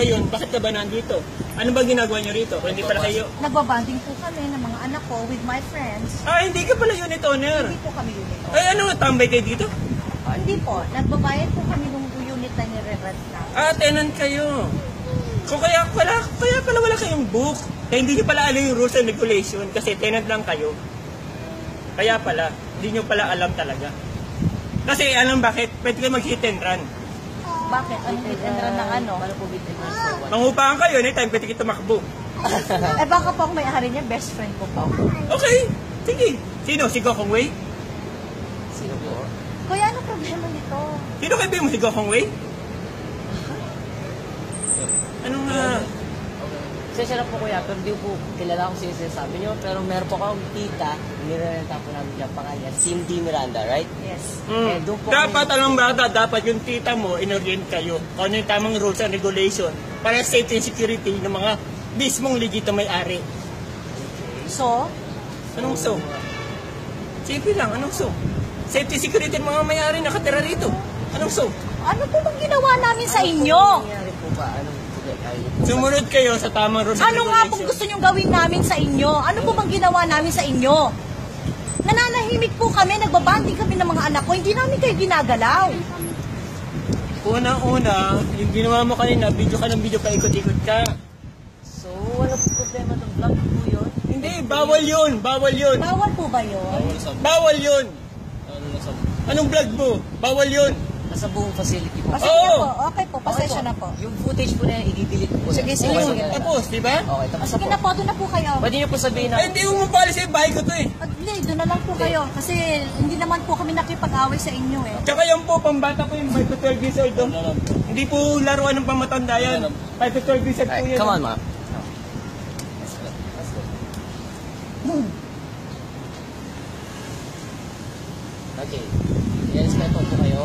Ngayon, bakit ka ba nandito? Ano ba ginagawa niyo rito? Kung hindi pala kayo... Nagbabanding po kami ng mga anak ko with my friends. Ah, hindi ka pala unit owner. Hindi po kami unit owner. Ay, ano nga, tambay kayo dito? Hindi po. Nagbabayad po kami ng unit na nire-rent na. Ah, tenant kayo. Kung kaya pala wala kayong book. Kaya hindi niyo pala alam yung rules and regulation kasi tenant lang kayo. Kaya pala, hindi niyo pala alam talaga. Kasi alam bakit? Pwede kayo mag-hit and run. Bakit? Anong hit and run ng ano? Mangupahan kayo, anytime pwede kayo tumakbo. Eh baka po ang may-ari niya, best friend ko po. Okay, sige. Sino? Si Gokong Wei? Sino po? Kuya, ano problema nito? Sino kaibigan mo si Gokong Wei? Anong Sesya na po kuya, pero di po kilala ko sino sinasabi nyo. Pero meron po akong tita, nirerenta po namin dyan pangalan, Cindy Miranda, right? Yes. Eh, doon po dapat alam ba, dapat yung tita mo, inorient kayo. Kung ano yung tamang rules and regulation para safety and security ng mga mismong legito may-ari. So? Anong so? Simple lang, anong so? Safety security ng mga may-ari nakatira rito. Anong so? Ano po bang ginawa namin sa inyo? nangyari po ba? Anong Sumunod kayo sa tamang rules and Ano nga pong regulation. gusto nyong gawin namin sa inyo? Ano po bang ginawa namin sa inyo? Nananahimik po kami, nagbabanding kami ng mga anak ko, hindi namin kayo ginagalaw. Unang-una, yung ginawa mo kanina, video ka ng video, paikot-ikot ka. So, wala po problema ng vlog po yun? Hindi, bawal yun, bawal yun. Bawal po ba yun? Bawal yun. Anong vlog mo? Bawal yun. Nasa buong facility po. Sige Oo. po, okay po, pasensya na po. Yung footage po na yan, i-delete po. Sige, sige, Okay, sige. okay. Tapos, di ba? Okay, tapos na Sige po. na po, doon na po kayo. Pwede niyo po sabihin na, Eh, hindi mo mapali sa bahay ko to eh. Hindi, doon na lang po kayo. Kasi hindi naman po kami nakipag-away sa inyo eh. Tsaka yan po, pambata ko yung 5 to 12 years old. Oh. Hindi po laruan ng pamatanda yan. 5 to 12 years old po alright, yan. come on, ma. Okay. I-respeto po kayo.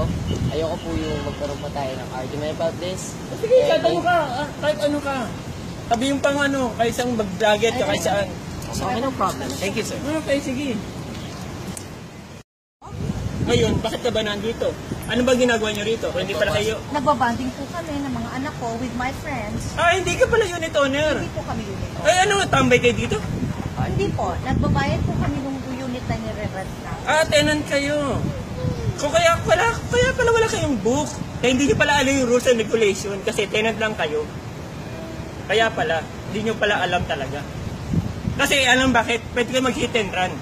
Ayoko po yung magkaroon pa tayo ng argument about this. Sige, kahit ano ka. Kahit ano ka. Sabi yung pang ano, kaysang mag-vlogger ka kaysaan. Okay, no problem. Thank you, sir. Okay, sige. Ngayon, bakit ka ba nandito? Ano ba ginagawa niyo rito? Kung hindi pala kayo... Nagbabanding po kami ng mga anak ko with my friends. Ah, hindi ka pala unit owner. Hindi po kami unit owner. Ay, ano nga, tambay kayo dito? Hindi po. Nagbabayad po kami ng unit na nire-rent na. Ah, tenant kayo. Kung kaya pala wala kayong book. Kaya hindi niyo pala alam yung rules and regulation kasi tenant lang kayo. Kaya pala, hindi niyo pala alam talaga. Kasi alam bakit? Pwede kayo mag-hit and run.